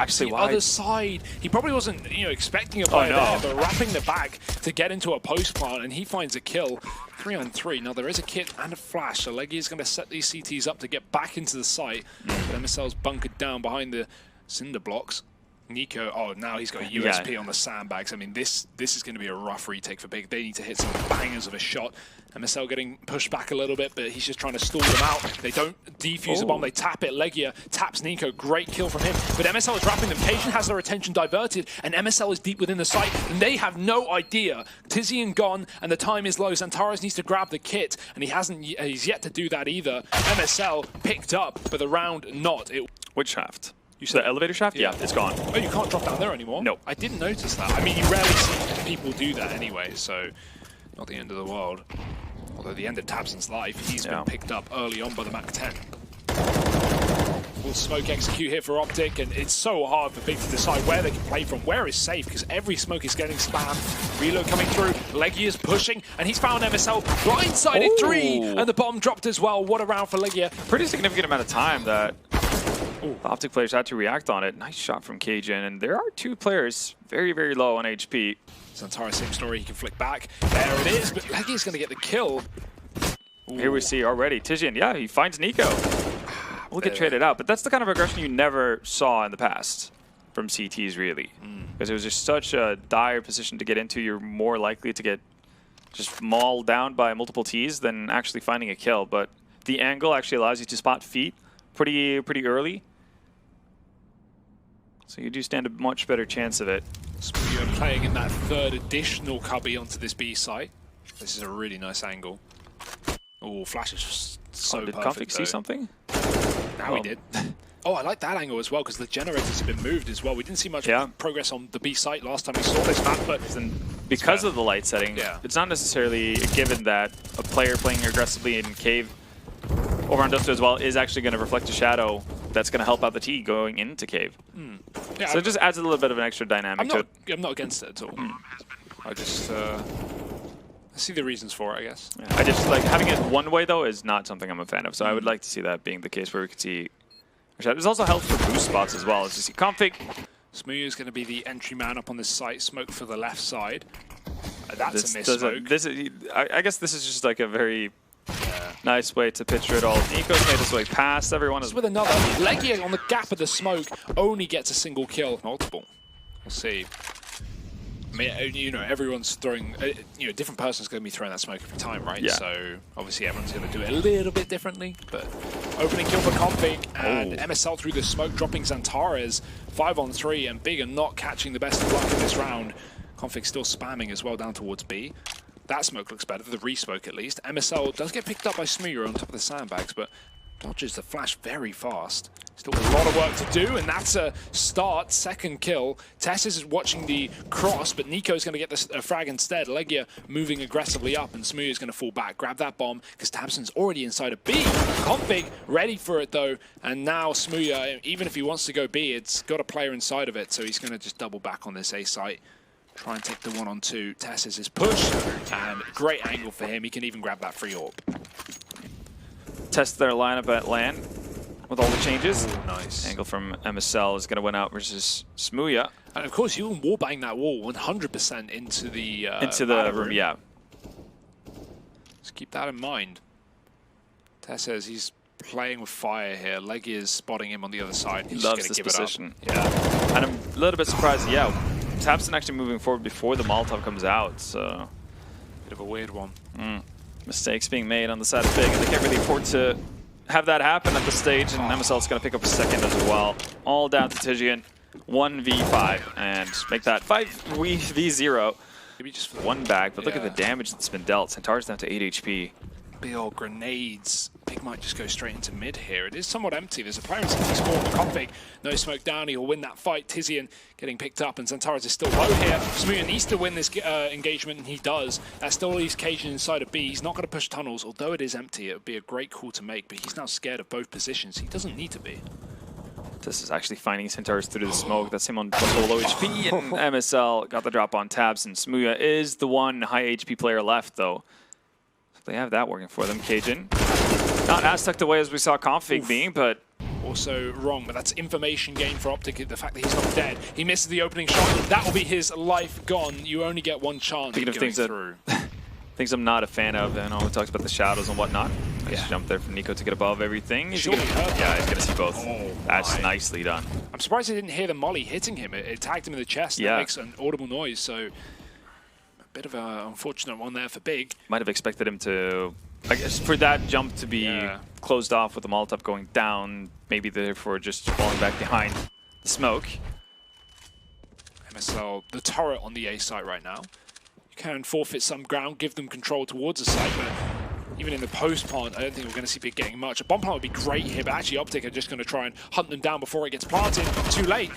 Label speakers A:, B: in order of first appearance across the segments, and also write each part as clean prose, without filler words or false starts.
A: wraps
B: actually
A: the other side. He probably wasn't, expecting a player there, but wrapping the back to get into a post plant, and he finds a kill. 3-on-3. Now there is a kit and a flash, so Leggy is going to set these CTs up to get back into the site. But MSL's bunkered down behind the cinder blocks. Nico, now he's got a USP on the sandbags. I mean, this is going to be a rough retake for Big. They need to hit some bangers of a shot. MSL getting pushed back a little bit, but he's just trying to stall them out. They don't defuse the bomb, they tap it. Legia taps Nico, great kill from him. But MSL is wrapping them. Cajun has their attention diverted, and MSL is deep within the site, and they have no idea. Tizian gone, and the time is low. Xantares needs to grab the kit, and he's yet to do that either. MSL picked up, but the round not.
B: Which shaft? You said the elevator shaft? Yeah, it's gone.
A: Oh, you can't drop down there anymore?
B: No.
A: I didn't notice that. I mean, you rarely see people do that anyway, so not the end of the world. Although the end of Tabson's life, he's been picked up early on by the Mac-10. Will smoke execute here for Optic, and it's so hard for Big to decide where they can play from. Where is safe, because every smoke is getting spammed. Reload coming through, Legia is pushing, and he's found MSL blindsided 3, and the bomb dropped as well. What a round for Legia.
B: Pretty significant amount of time that the Optic players had to react on it. Nice shot from Cajun, and there are 2 players very, very low on HP.
A: Xantares, same story, he can flick back. There it is, but Legia's going to get the kill.
B: Here we see already, Tizian, he finds Nico. We'll get traded out, but that's the kind of aggression you never saw in the past from CTs, really. Because it was just such a dire position to get into. You're more likely to get just mauled down by multiple Ts than actually finding a kill. But the angle actually allows you to spot feet pretty early. So you do stand a much better chance of it.
A: Smooya playing in that third additional cubby onto this B site. This is a really nice angle. Oh, flash is just so
B: did
A: perfect.
B: Config see something?
A: Now he did. Oh, I like that angle as well, because the generators have been moved as well. We didn't see much progress on the B site last time we saw this map, but
B: because of the light setting, it's not necessarily a given that a player playing aggressively in Cave over on Duster as well is actually going to reflect a shadow that's going to help out the T going into Cave. So it just adds a little bit of an extra dynamic to it.
A: I'm not against it at all. I just I see the reasons for it, I guess.
B: Yeah, I just like having it one way though is not something I'm a fan of. So I would like to see that being the case where we could see. There's also help for boost spots as well. As you see Config.
A: Smooya is going to be the entry man up on this site. Smoke for the left side. That's a miss smoke.
B: I guess this is just like a very nice way to picture it all. Nico's made his way past everyone.
A: With another, Legia on the gap of the smoke only gets a single kill. Multiple. We'll see. I mean, everyone's throwing, different person's going to be throwing that smoke every time, right?
B: Yeah.
A: So obviously everyone's going to do it a little bit differently. But opening kill for Config, and MSL through the smoke, dropping Xantares 5-on-3, and Big are not catching the best of luck in this round. Config still spamming as well down towards B. That smoke looks better, the re-smoke at least. MSL does get picked up by Smooya on top of the sandbags, but dodges the flash very fast. Still a lot of work to do, and that's a start, second kill. Tess is watching the cross, but Nico's going to get the frag instead. Legia moving aggressively up, and Smooya's going to fall back. Grab that bomb, because Tabson's already inside of B. Config ready for it, though, and now Smooya, even if he wants to go B, it's got a player inside of it, so he's going to just double back on this A site. Try and take the 1-on-2. Tess is his push, and great angle for him. He can even grab that free orb.
B: Test their lineup at LAN with all the changes.
A: Ooh, nice.
B: Angle from MSL is going to win out versus Smooya.
A: And of course, you can wallbang that wall 100% into the
B: room. Yeah.
A: Just keep that in mind. Tess says he's playing with fire here. Leggy is spotting him on the other side.
B: He loves this position. Yeah. And I'm a little bit surprised. Yeah. Tabson actually moving forward before the Molotov comes out, so
A: bit of a weird one.
B: Mistakes being made on the side of Big, and they can't really afford to have that happen at this stage, and MSL's going to pick up a second as well. All down to Tizian, 1v5, and make that 5v0.
A: Maybe just
B: one back, but look at the damage that's been dealt. Centaur's down to 8 HP.
A: Big old grenades. Big might just go straight into mid here. It is somewhat empty. There's a player in CT spawn. Config, no smoke down. He'll win that fight. Tizian getting picked up, and Xantares is still low here. Smooya needs to win this engagement, and he does. That still leaves Cajun inside of B. He's not going to push tunnels, although it is empty. It would be a great call to make, but he's now scared of both positions. He doesn't need to be.
B: This is actually finding Centaurus through the smoke. That's him on low HP, and MSL got the drop on Tabs, and Smooya is the one high HP player left, though. So they have that working for them. Cajun, not as tucked away as we saw Config being, but
A: also wrong, but that's information gain for Optic, the fact that he's not dead. He misses the opening shot, that will be his life gone. You only get one chance of going through.
B: Things I'm not a fan of, and we talked about the shadows and whatnot. Nice jump there from Nico to get above everything. He's gonna see both. Oh, that's nicely done.
A: I'm surprised he didn't hear the molly hitting him. It tagged him in the chest. Yeah. That makes an audible noise, so a bit of an unfortunate one there for Big.
B: Might have expected him to, I guess, for that jump to be closed off with the Molotov going down, maybe therefore just falling back behind the smoke.
A: MSL, the turret on the A site right now. Can forfeit some ground, give them control towards the site, but even in the post plant, I don't think we're going to see Big getting much. A bomb plant would be great here, but actually Optic are just going to try and hunt them down before it gets planted. Too late.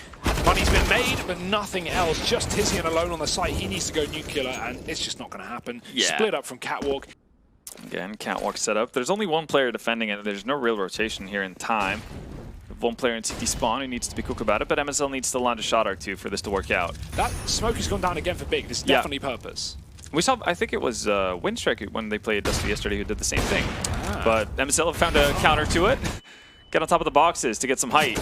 A: Money's been made, but nothing else. Just Tizian alone on the site. He needs to go nuclear, and it's just not going to happen. Split up from Catwalk.
B: Again, Catwalk set up. There's only one player defending it. There's no real rotation here in time. One player in CT spawn who needs to be quick about it, but MSL needs to land a shot or two for this to work out.
A: That smoke has gone down again for Big. This is definitely purpose.
B: We saw, I think it was Windstrike when they played Dusty yesterday who did the same thing. But MSL have found a counter to it. Get on top of the boxes to get some height.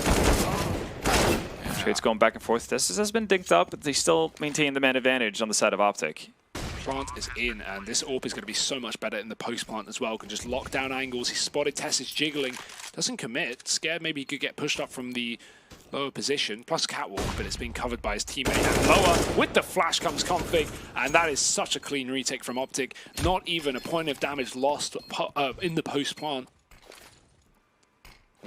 B: Trades going back and forth. This has been dinked up, but they still maintain the man advantage on the side of Optic.
A: Plant is in, and this AWP is going to be so much better in the post plant as well. Can just lock down angles. He spotted Tess is jiggling. Doesn't commit. Scared maybe he could get pushed up from the lower position. Plus Catwalk, but it's being covered by his teammate. And lower with the flash comes Config, and that is such a clean retake from Optic. Not even a point of damage lost in the post plant.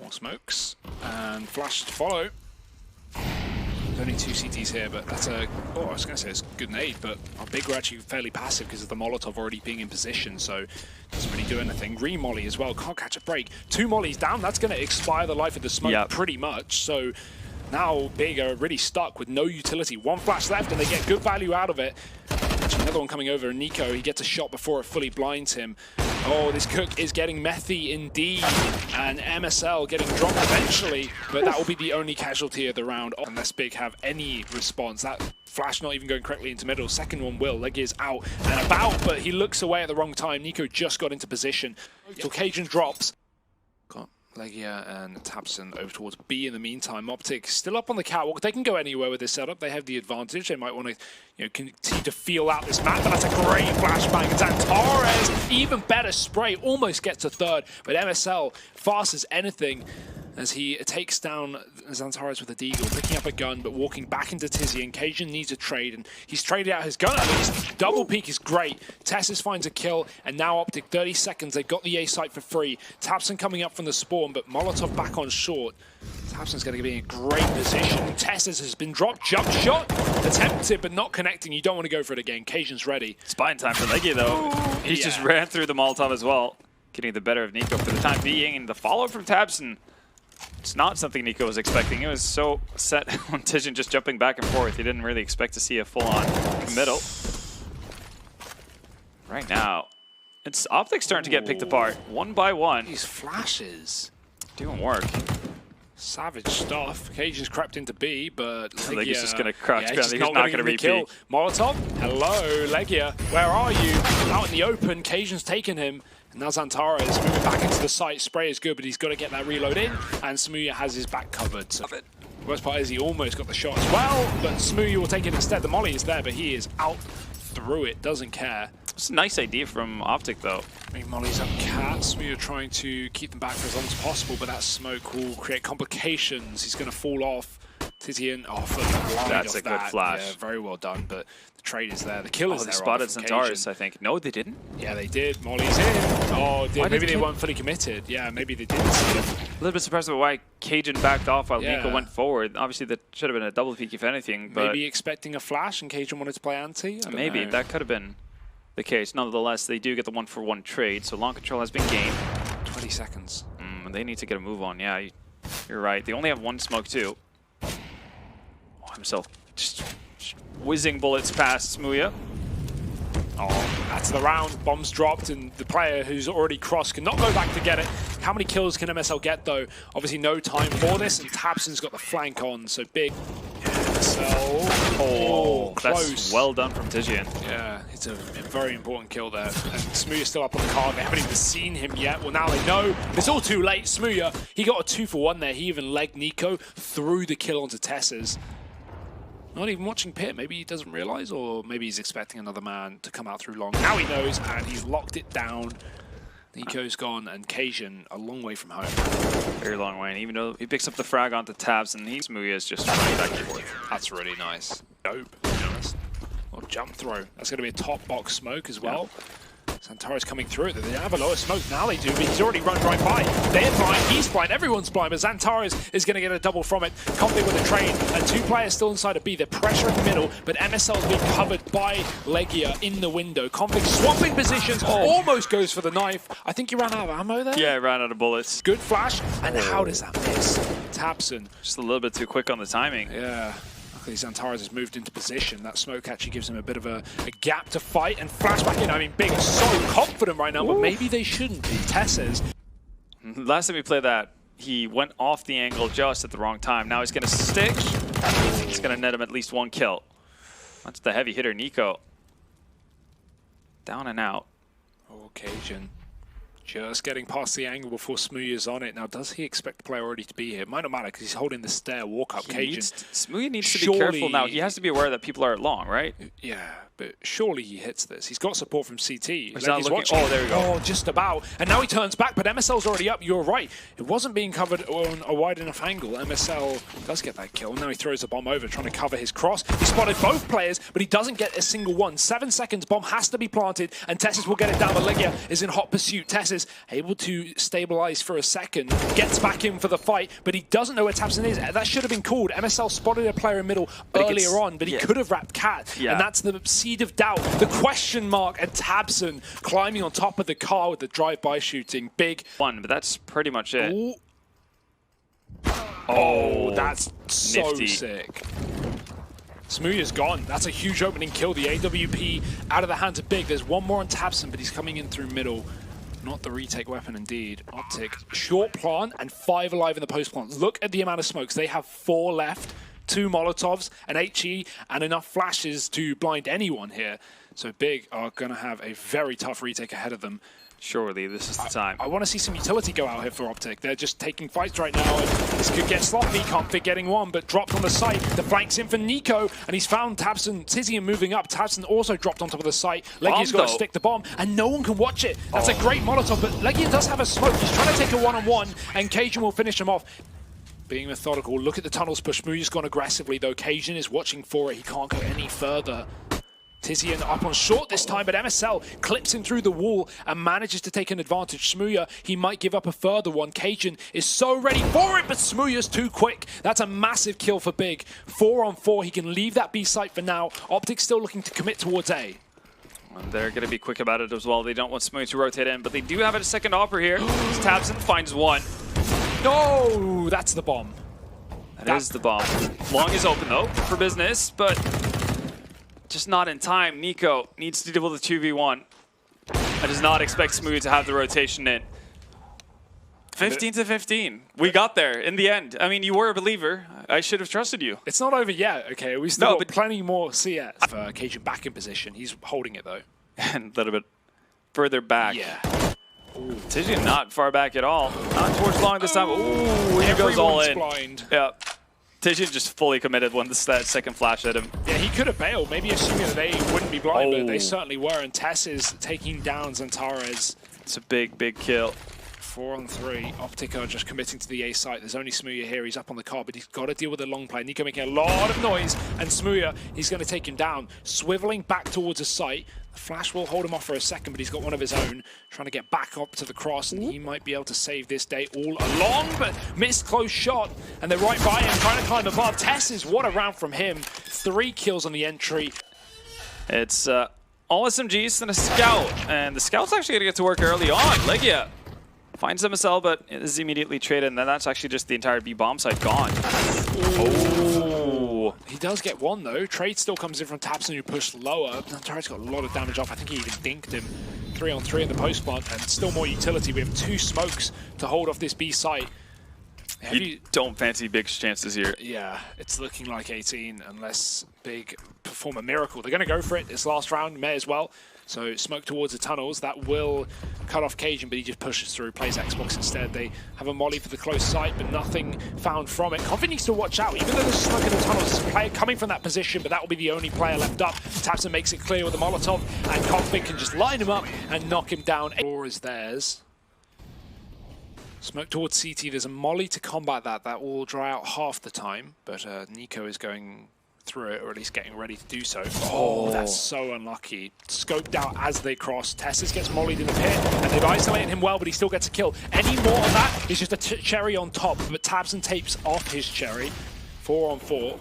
A: More smokes and flash to follow. There's only 2 CTs here, but that's a... Oh, I was going to say it's a good nade, but our Big were actually fairly passive because of the Molotov already being in position, so doesn't really do anything. Re-molly as well, can't catch a break. 2 mollies down, that's going to expire the life of the smoke pretty much, so now Big are really stuck with no utility. 1 flash left, and they get good value out of it. Actually, another one coming over, and Nico, he gets a shot before it fully blinds him. Oh, this Cook is getting methy indeed, and MSL getting dropped eventually, but that will be the only casualty of the round, unless Big have any response. That flash not even going correctly into middle. Second one will. Legia is out and about, but he looks away at the wrong time. Nico just got into position. So Cajun drops. Got Legia and Tabson over towards B in the meantime. Optic still up on the catwalk. They can go anywhere with this setup. They have the advantage. They might want to, continue to feel out this map. But that's a great flashbang. It's Antares. Even better spray. Almost gets a third. But MSL, fast as anything, as he takes down Xantares with a deagle, picking up a gun, but walking back into Tizian. Cajun needs a trade, and he's traded out his gun at least. Double peek is great. Tessus finds a kill, and now Optic, 30 seconds. They've got the A site for free. Tabson coming up from the spawn, but Molotov back on short. Tabson's going to be in a great position. Tessus has been dropped. Jump shot. Attempted, but not connecting. You don't want to go for it again. Cajun's ready.
B: Spine time for Legia, though. He just ran through the Molotov as well, getting the better of Nico for the time being. And the follow from Tabson, it's not something Nico was expecting. He was so set on Tizian just jumping back and forth. He didn't really expect to see a full-on committal. Right now, it's Optic's turn to get picked apart, 1 by 1.
A: These flashes
B: doing work.
A: Savage stuff. Cajun's crept into B, but
B: Legia's just going to crouch down. He's
A: not going to repeat. Molotov, hello, Legia. Where are you? Out in the open. Cajun's taken him. And now Xantares is moving back into the site. Spray is good, but he's got to get that reload in. And Smooya has his back covered. So the worst part is he almost got the shot as well, but Smooya will take it instead. The molly is there, but he is out through it. Doesn't care.
B: It's a nice idea from Optic, though.
A: Molly's up Cat. Smooya trying to keep them back for as long as possible, but that smoke will create complications. He's going to fall off. Tizian off of
B: That's a good flash.
A: Yeah, very well done, but the trade is there. The kill is there.
B: They spotted Xantares, I think. No, they didn't?
A: Yeah, they did. Molly's in. Oh, maybe they weren't fully committed. Yeah, maybe they didn't see it.
B: A little bit surprised about why Cajun backed off while Nico went forward. Obviously, that should have been a double peek, if anything. But
A: maybe expecting a flash and Cajun wanted to play anti?
B: Maybe. That could have been the case. Nonetheless, they do get the 1-for-1 trade, so long control has been gained.
A: 20 seconds.
B: They need to get a move on. Yeah, you're right. They only have 1 smoke, too. Himself just whizzing bullets past Smooya.
A: Oh, that's the round. Bombs dropped, and the player who's already crossed cannot go back to get it. How many kills can MSL get, though? Obviously, no time for this, and Tabson's got the flank on, so Big. MSL. Oh. close.
B: That's well done from Tizian.
A: Yeah, it's a very important kill there. And Smooya's still up on the card. They haven't even seen him yet. Well, now they know. It's all too late. Smooya, he got a 2-for-1 there. He even legged Nico through the kill onto Tess's. Not even watching Pit. Maybe he doesn't realize, or maybe he's expecting another man to come out through long. Now he knows, and he's locked it down. Nico's gone, and Cajun a long way from home.
B: Very long way, and even though he picks up the frag onto Tabs, and Smooya is just running back and forth.
A: That's really nice. Dope, to be honest. Or jump throw. That's going to be a top box smoke as well. Yeah. Xantara's coming through it. They have a lower smoke. Now they do, but he's already run right by. They're blind, he's blind, everyone's blind, but Xantara is going to get a double from it. Conflict with a train, and 2 players still inside of B. They're pressure in the middle, but MSL is being covered by Legia in the window. Conflict swapping positions, almost goes for the knife. I think he ran out of ammo there?
B: Yeah, he ran out of bullets.
A: Good flash, and how does that miss? Tabson.
B: Just a little bit too quick on the timing.
A: Yeah. Xantara's has moved into position. That smoke actually gives him a bit of a gap to fight and flash back in. I mean, Big is so confident right now, but maybe they shouldn't be. Tess's.
B: Last time we played that, he went off the angle just at the wrong time. Now he's going to stick. He's going to net him at least 1 kill. That's the heavy hitter, Nico. Down and out.
A: Oh, Cajun. Just getting past the angle before Smooya's on it. Now, does he expect the player already to be here? Might not matter because he's holding the stair, walk up. Cajun.
B: Smooya needs to be careful now. He has to be aware that people are long, right?
A: Yeah, but surely he hits this. He's got support from CT.
B: He's not looking. Oh, there we go.
A: Oh, just about. And now he turns back, but MSL's already up. You're right. It wasn't being covered on a wide enough angle. MSL does get that kill. Now he throws the bomb over, trying to cover his cross. He spotted both players, but he doesn't get a single one. 7 seconds, bomb has to be planted, and Tessis will get it down. But Legia is in hot pursuit. Tessis able to stabilize for a second, gets back in for the fight, but he doesn't know where Tabson is. That should have been called. MSL spotted a player in middle earlier on, but he could have wrapped Cat, and that's the seed of doubt. The question mark, and Tabson climbing on top of the car with the drive-by shooting. Big.
B: One, but that's pretty much it.
A: Ooh. Oh, that's so
B: nifty.
A: sick. Smooya's gone. That's a huge opening kill. The AWP out of the hands of Big. There's one more on Tabson, but he's coming in through middle. Not the retake weapon, indeed. Optic, short plant, and 5 alive in the post plant. Look at the amount of smokes. They have 4 left, 2 Molotovs, an HE, and enough flashes to blind anyone here. So Big are going to have a very tough retake ahead of them.
B: Surely, this is the time.
A: I want to see some utility go out here for Optic. They're just taking fights right now, and this could get sloppy. Config getting one, but dropped on the site. The flank's in for Nico, and he's found Tabson. Tizian moving up. Tabson also dropped on top of the site. Legia's got to stick the bomb, and no one can watch it. That's a great Molotov, but Legia does have a smoke. He's trying to take a one-on-one, and Cajun will finish him off. Being methodical, look at the tunnels push. Smooya's gone aggressively, though. Cajun is watching for it. He can't go any further. Tizian up on short this time, but MSL clips him through the wall and manages to take an advantage. Smooya, he might give up a further one. Cajun is so ready for it, but Smooya's too quick. That's a massive kill for Big. 4 on 4. He can leave that B site for now. Optic's still looking to commit towards A.
B: And they're going to be quick about it as well. They don't want Smooya to rotate in, but they do have a second opper here. Tabson finds one.
A: No, that's the bomb.
B: That is the bomb. Long is open, though, for business, but just not in time. Nico needs to deal with the 2v1. I does not expect Smooya to have the rotation in. 15 to 15. We got there in the end. I mean, you were a believer. I should have trusted you.
A: It's not over yet, okay? We still got plenty more CS. Cajun back in position. He's holding it, though.
B: And a little bit further back.
A: Yeah.
B: Tizian not far back at all. Not towards long this time. Ooh, he goes all in.
A: Blind.
B: Yeah. Tizian just fully committed when that second flash hit him.
A: Yeah, he could have bailed, maybe assuming that they wouldn't be blind, but they certainly were. And Tess is taking down Xantara's.
B: It's a big, big kill.
A: 4 on 3. Optic are just committing to the A site. There's only Smooya here. He's up on the car, but he's got to deal with the long play. Nico making a lot of noise, and Smooya, he's going to take him down. Swiveling back towards the site. The flash will hold him off for a second, but he's got one of his own. Trying to get back up to the cross, and he might be able to save this day all along, but missed close shot. And they're right by him, trying to climb above. Tess is what a round from him. 3 kills on the entry.
B: It's all SMGs and a scout, and the scout's actually going to get to work early on. Legia finds MSL, but is immediately traded, and then that's actually just the entire B bomb site gone.
A: Oh. He does get one, though. Trade still comes in from Tabson, who pushed lower. Tara's got a lot of damage off. I think he even dinked him. 3 on 3 in the post plant, and still more utility. We have 2 smokes to hold off this B site.
B: You don't fancy Big's chances here.
A: Yeah, it's looking like 18 unless Big perform a miracle. They're going to go for it. It's last round, may as well. So smoke towards the tunnels. That will cut off Cajun, but he just pushes through, plays Xbox instead. They have a molly for the close sight, but nothing found from it. Config needs to watch out. Even though there's smoke in the tunnels, there's a player coming from that position, but that will be the only player left up. Tabson makes it clear with the Molotov, and Config can just line him up and knock him down. Floor is theirs. Smoke towards CT. There's a molly to combat that. That will dry out half the time, but Nico is going through it, or at least getting ready to do so. Oh, that's so unlucky. Scoped out as they cross. Tessus gets mollied in the pit, and they've isolated him well, but he still gets a kill. Any more of that is just a cherry on top, but Tabson tapes off his cherry. 4 on 4,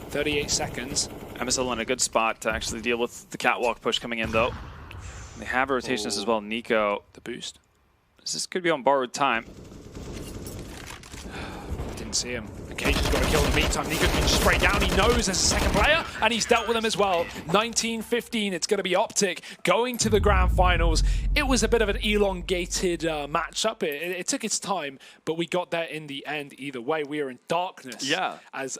A: 38 seconds.
B: MSL in a good spot to actually deal with the catwalk push coming in, though. They have rotations as well. Nico,
A: the boost.
B: This could be on borrowed time.
A: Didn't see him. Cajun's got a kill in the meantime. Nico can spray down. He knows there's a second player, and he's dealt with him as well. 19-15. It's going to be Optic going to the grand finals. It was a bit of an elongated matchup. It took its time, but we got there in the end either way. We are in darkness.
B: Yeah.
A: As